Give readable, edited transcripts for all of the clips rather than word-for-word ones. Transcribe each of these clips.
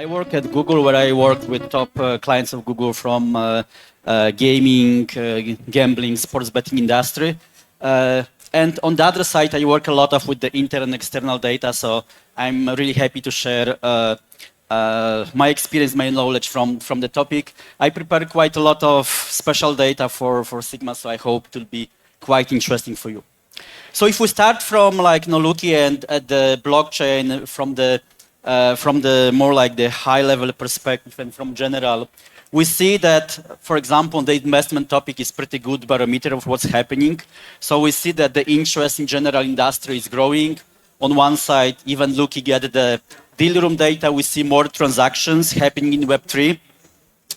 I work at Google, where I work with top clients of Google from gaming, gambling, sports betting industry. And on the other side, I work a lot with the internal and external data. So I'm really happy to share my experience, my knowledge from the topic. I prepare quite a lot of special data for Sigma, so I hope it will be quite interesting for you. So if we start from looking at the blockchain from the more like the high level perspective and from general, we see that, for example, the investment topic is pretty good barometer of what's happening. So we see that the interest in general industry is growing. On one side, even looking at the deal room data, we see more transactions happening in Web3.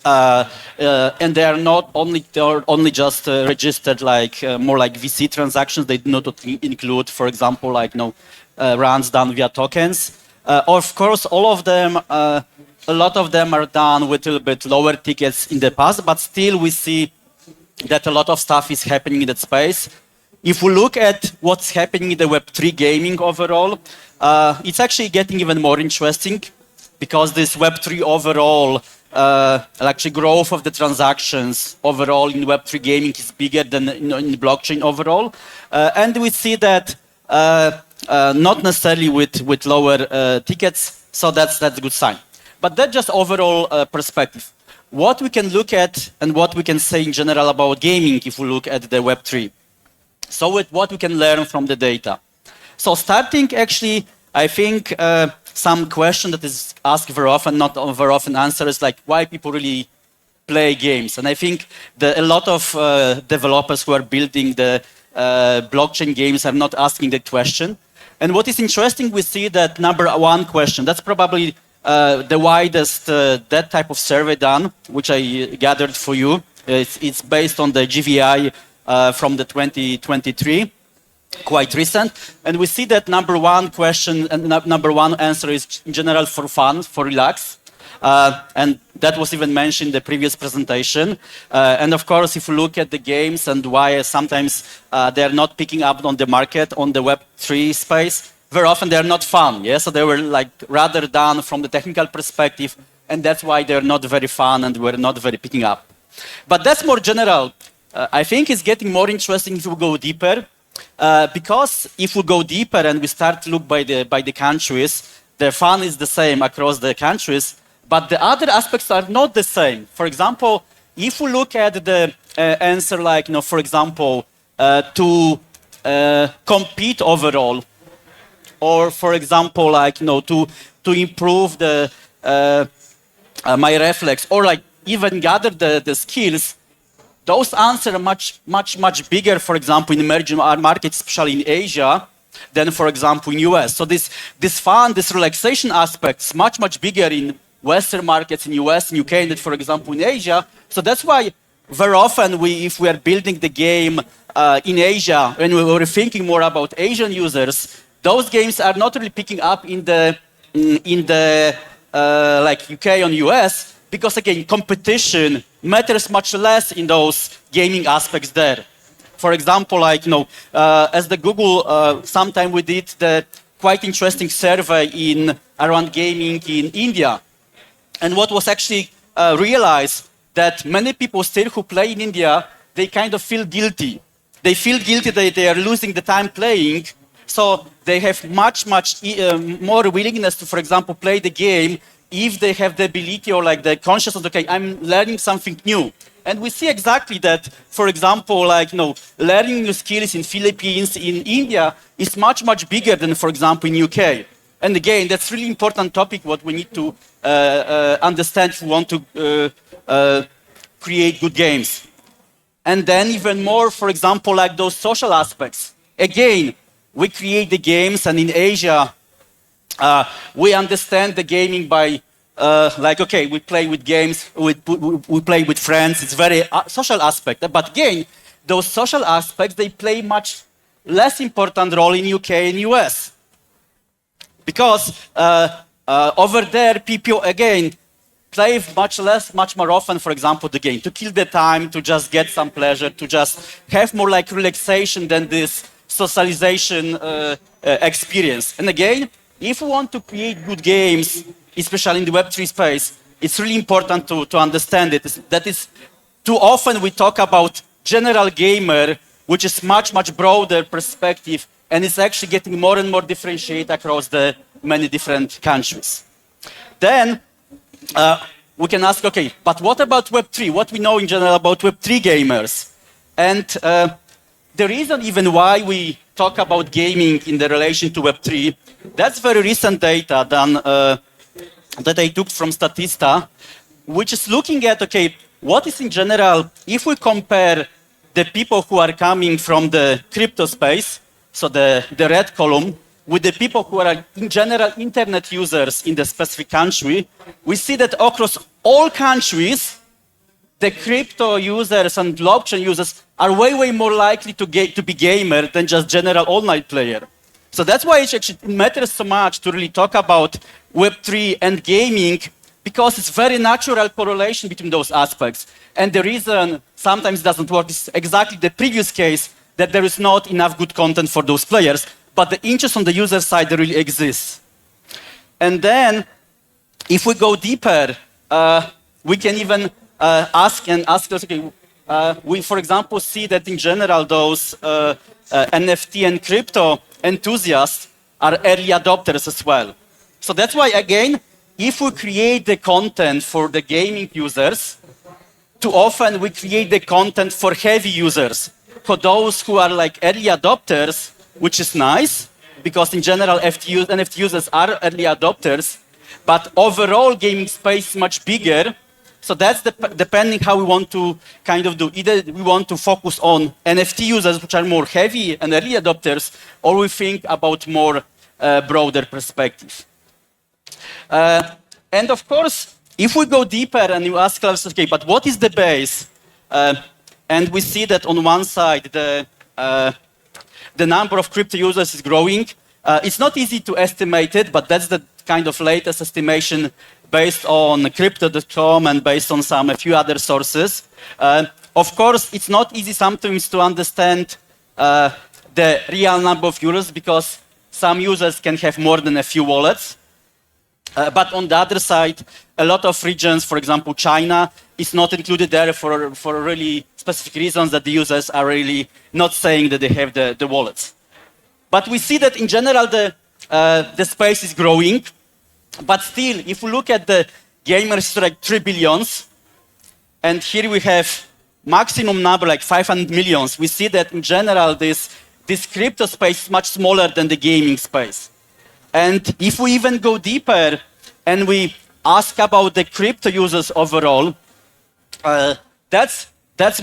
And they are not only just registered more like VC transactions. They do not include, for example, runs done via tokens. Of course, all of them, a lot of them are done with a little bit lower tickets in the past, but still we see that a lot of stuff is happening in that space. If we look at what's happening in the Web3 gaming overall, it's actually getting even more interesting because this Web3 overall, actually growth of the transactions overall in Web3 gaming is bigger than in blockchain overall. And we see that not necessarily with lower tickets, so that's a good sign. But that's just overall perspective. What we can look at and what we can say in general about gaming if we look at the Web3. So with what we can learn from the data. So starting actually, I think some question that is asked very often, not very often answered, is like why people really play games. And I think a lot of developers who are building the blockchain games are not asking the question. And what is interesting, we see that number one question, that's probably the widest that type of survey done, which I gathered for you. It's based on the GVI from the 2023, quite recent. And we see that number one question and number one answer is in general for fun, for relax. And that was even mentioned in the previous presentation. And of course, if you look at the games and why sometimes they're not picking up on the market, on the Web3 space, very often they're not fun. Yeah? So they were rather done from the technical perspective, and that's why they're not very fun and we're not very picking up. But that's more general. I think it's getting more interesting if we go deeper, because if we go deeper and we start to look by the countries, the fun is the same across the countries, but the other aspects are not the same. For example, if we look at the answer for example, to compete overall, or for example, to improve my reflex, or even gather the skills, those answers are much bigger, for example, in emerging markets, especially in Asia, than, for example, in US. So this fun, this relaxation aspects, much bigger in Western markets, in US and UK, than, for example, in Asia. So that's why very often if we are building the game in Asia, and we were thinking more about Asian users, those games are not really picking up in the UK and US, because again, competition matters much less in those gaming aspects there. For example, as the Google, sometime we did the quite interesting survey around gaming in India. And what was actually realized that many people still who play in India, they kind of feel guilty. They feel guilty that they are losing the time playing. So they have much more willingness to, for example, play the game if they have the ability or the consciousness, okay, I'm learning something new. And we see exactly that, for example, learning new skills in Philippines, in India, is much bigger than, for example, in UK. And again, that's really important topic, what we need to understand if we want to create good games. And then even more, for example, those social aspects. Again, we create the games, and in Asia, we understand the gaming by, okay, we play with games, we play with friends, it's very social aspect. But again, those social aspects, they play much less important role in UK and US. Because over there, people, again, play much more often, for example, the game, to kill the time, to just get some pleasure, to just have more relaxation than this socialization experience. And again, if we want to create good games, especially in the Web3 space, it's really important to understand it. That is, too often we talk about general gamer, which is much, much broader perspective, and it's actually getting more and more differentiated across the many different countries. Then we can ask, okay, but what about Web3? What we know in general about Web3 gamers? And the reason even why we talk about gaming in the relation to Web3, that's very recent data done, that I took from Statista, which is looking at, okay, what is in general, if we compare the people who are coming from the crypto space, so the red column, with the people who are in general internet users in the specific country, we see that across all countries, the crypto users and blockchain users are way, way more likely to be gamer than just general online player. So that's why it actually matters so much to really talk about Web3 and gaming, because it's very natural correlation between those aspects. And the reason sometimes it doesn't work is exactly the previous case, that there is not enough good content for those players, but the interest on the user side really exists. And then, if we go deeper, we can even ask us, okay, we, for example, see that in general, those NFT and crypto enthusiasts are early adopters as well. So that's why, again, if we create the content for the gaming users, too often we create the content for heavy users, for those who are like early adopters, which is nice, because in general, NFT users are early adopters, but overall gaming space is much bigger. So that's depending how we want to kind of do. Either we want to focus on NFT users, which are more heavy and early adopters, or we think about more broader perspective. And of course, if we go deeper and you ask us, okay, but what is the base? And we see that on one side, the number of crypto users is growing. It's not easy to estimate it, but that's the kind of latest estimation based on crypto.com and based on a few other sources. Of course, it's not easy sometimes to understand the real number of users, because some users can have more than a few wallets. But on the other side, a lot of regions, for example, China, is not included there for really specific reasons that the users are really not saying that they have the wallets. But we see that in general, the space is growing. But still, if we look at the gamers, like 3 billions, and here we have maximum number like 500 millions, we see that in general, this crypto space is much smaller than the gaming space. And if we even go deeper and we ask about the crypto users overall, that's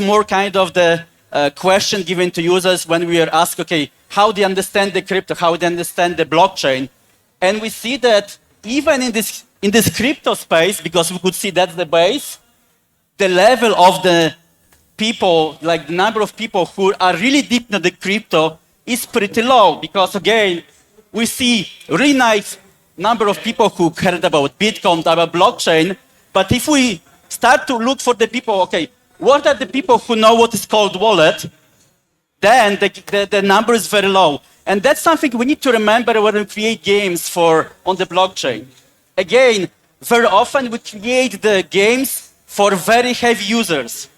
more kind of the question given to users when we are asked, okay, how they understand the crypto, how they understand the blockchain. And we see that even in this crypto space, because we could see that's the base, the level of the people, like the number of people who are really deep in the crypto is pretty low, because again, we see really nice number of people who heard about Bitcoin, about blockchain, but if we start to look for the people, okay, what are the people who know what is called wallet, then the number is very low. And that's something we need to remember when we create games on the blockchain. Again, very often we create the games for very heavy users.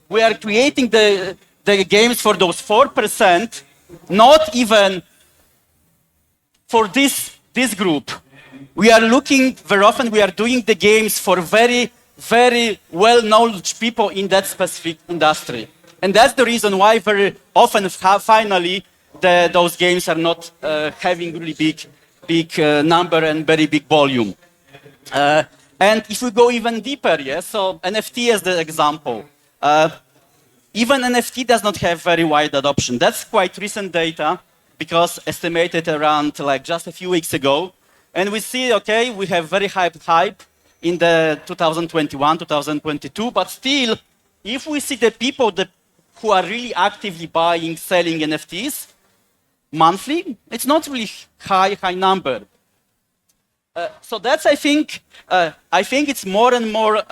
We are creating the games for those 4%, not even for this group. We are looking, very often we are doing the games for very, very well-known people in that specific industry. And that's the reason why very often, finally, those games are not having really big number and very big volume. And if we go even deeper, yes, so NFT as the example. Even NFT does not have very wide adoption. That's quite recent data, because estimated around like just a few weeks ago. And we see, okay, we have very hype in the 2021, 2022, but still, if we see the people who are really actively buying, selling NFTs monthly, it's not really high number. So that's, I think it's more and more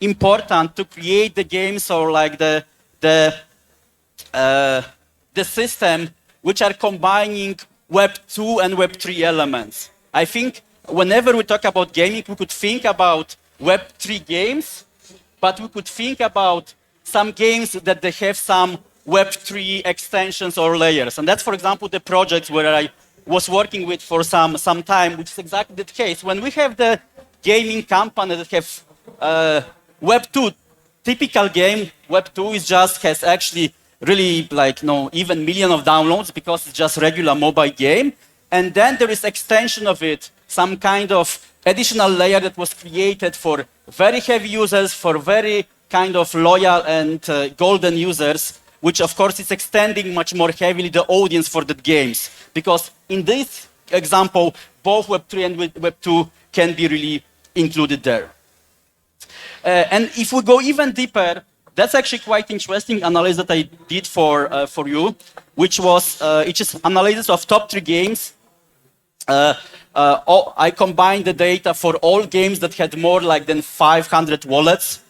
important to create the games or like the system which are combining Web 2 and Web 3 elements. I think whenever we talk about gaming, we could think about Web3 games, but we could think about some games that they have some Web3 extensions or layers. And that's, for example, the projects where I was working with for some time, which is exactly the case. When we have the gaming company that have Web2, typical game, Web2 has actually really even million of downloads because it's just regular mobile game. And then there is extension of it, some kind of additional layer that was created for very heavy users, for very kind of loyal and golden users, which of course is extending much more heavily the audience for the games. Because in this example, both Web3 and Web2 can be really included there. And if we go even deeper, that's actually quite interesting analysis that I did for you, which was analysis of top 3 games. I combined the data for all games that had more than 500 wallets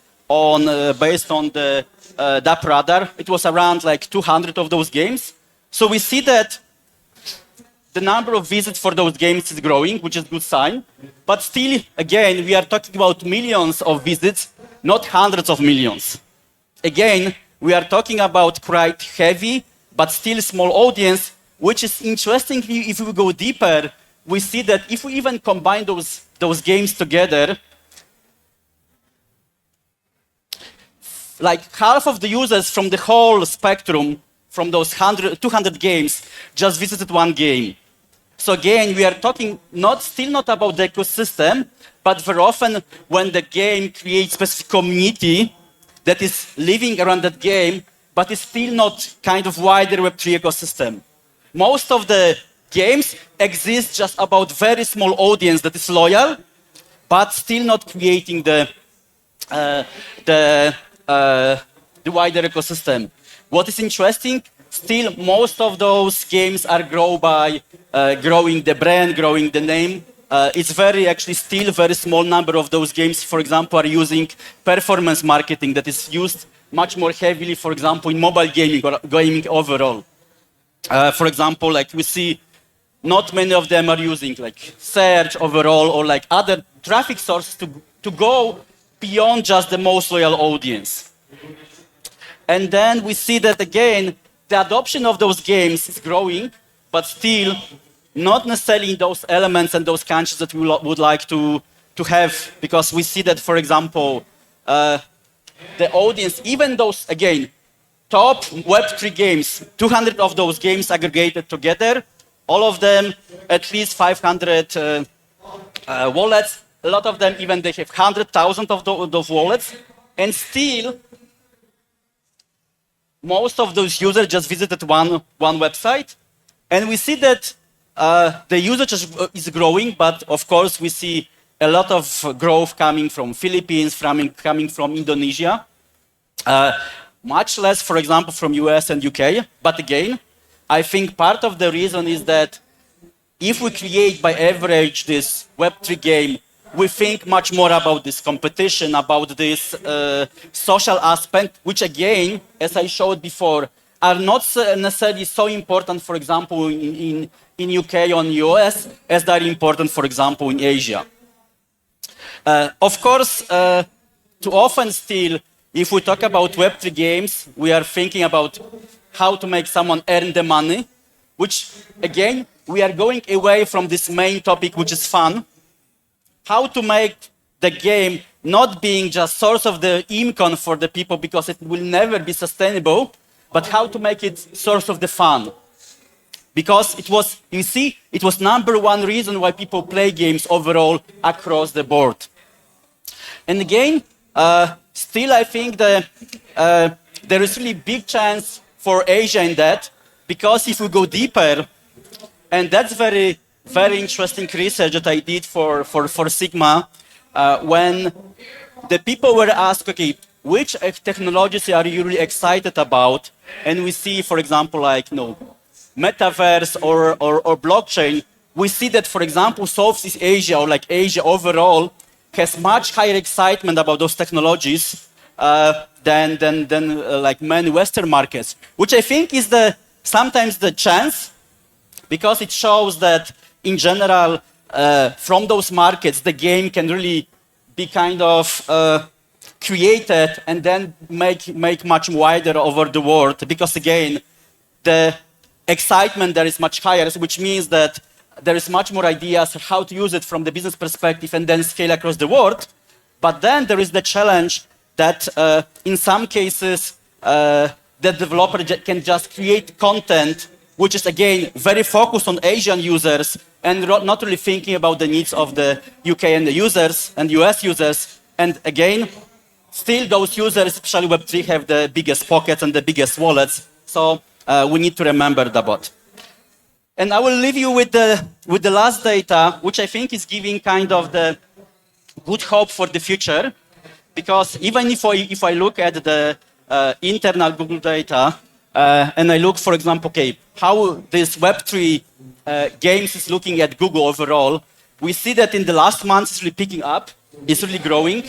based on the DAP radar. It was around 200 of those games. So we see that the number of visits for those games is growing, which is a good sign. But still, again, we are talking about millions of visits, not hundreds of millions. Again, we are talking about quite heavy, but still small audience, which is interesting. If we go deeper, we see that if we even combine those games together, half of the users from the whole spectrum, from those 200 games, just visited one game. So again, we are talking still not about the ecosystem, but very often when the game creates specific community that is living around that game, but it's still not kind of wider Web3 ecosystem. Most of the games exist just about very small audience that is loyal, but still not creating the wider ecosystem. What is interesting, still most of those games are grown by growing the brand, growing the name. It's still very small number of those games, for example, are using performance marketing that is used much more heavily, for example, in mobile gaming or gaming overall. For example, we see not many of them are using search overall or other traffic sources to go beyond just the most loyal audience. And then we see that again, the adoption of those games is growing, but still not necessarily in those elements and those countries that we would like to have, because we see that, for example, the audience, even those, again, top Web3 games, 200 of those games aggregated together, all of them at least 500 wallets. A lot of them even they have 100,000 of those wallets, and still most of those users just visited one website. And we see that the usage is growing, but of course we see a lot of growth coming from Philippines, coming from Indonesia. Much less, for example, from US and UK. But again, I think part of the reason is that if we create by average this Web3 game, we think much more about this competition, about this social aspect, which again, as I showed before, are not necessarily so important, for example, in UK or in US, as they are important, for example, in Asia. Of course, too often still, if we talk about Web3 games, we are thinking about how to make someone earn the money, which again, we are going away from this main topic, which is fun. How to make the game not being just source of the income for the people because it will never be sustainable, but how to make it source of the fun. Because it was, you see, it was #1 reason why people play games overall across the board. And again, still I think that there is really big chance for Asia in that, because if we go deeper, and that's very, very interesting research that I did for Sigma, when the people were asked, okay, which technologies are you really excited about? And we see, for example, metaverse or blockchain, we see that, for example, Southeast Asia or Asia overall has much higher excitement about those technologies than many Western markets, which I think is sometimes the chance, because it shows that in general from those markets, the game can really be kind of created and then make much wider over the world. Because again, the excitement there is much higher, which means that there is much more ideas how to use it from the business perspective and then scale across the world. But then there is the challenge that in some cases, the developer can just create content which is again very focused on Asian users and not really thinking about the needs of the UK and the users and US users. And again, still those users, especially Web3, have the biggest pockets and the biggest wallets. So we need to remember that. And I will leave you with the last data, which I think is giving kind of the good hope for the future. Because even if I look at the internal Google data, and I look, for example, okay, how this Web3 games is looking at Google overall, we see that in the last months it's really picking up, it's really growing,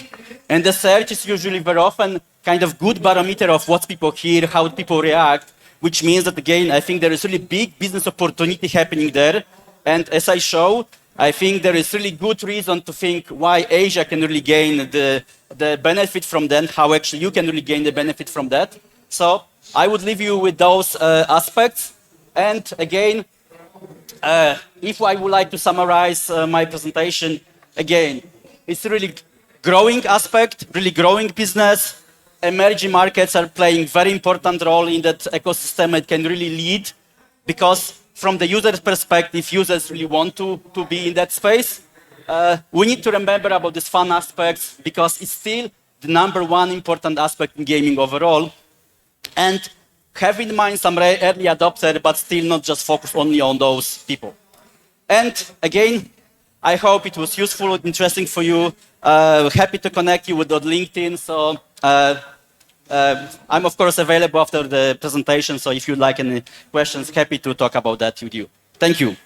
and the search is usually very often kind of good barometer of what people hear, how people react, which means that, again, I think there is really big business opportunity happening there. And as I show, I think there is really good reason to think why Asia can really gain the benefit from that, how actually you can really gain the benefit from that. So I would leave you with those aspects. And again, if I would like to summarize my presentation, again, it's a really growing aspect, really growing business. Emerging markets are playing very important role in that ecosystem. It can really lead because from the user's perspective, users really want to be in that space. We need to remember about these fun aspects because it's still the #1 important aspect in gaming overall. And have in mind some early adopter, but still not just focus only on those people. And again, I hope it was useful and interesting for you. Happy to connect you with LinkedIn. So I'm of course available after the presentation. So if you'd like any questions, happy to talk about that with you. Thank you.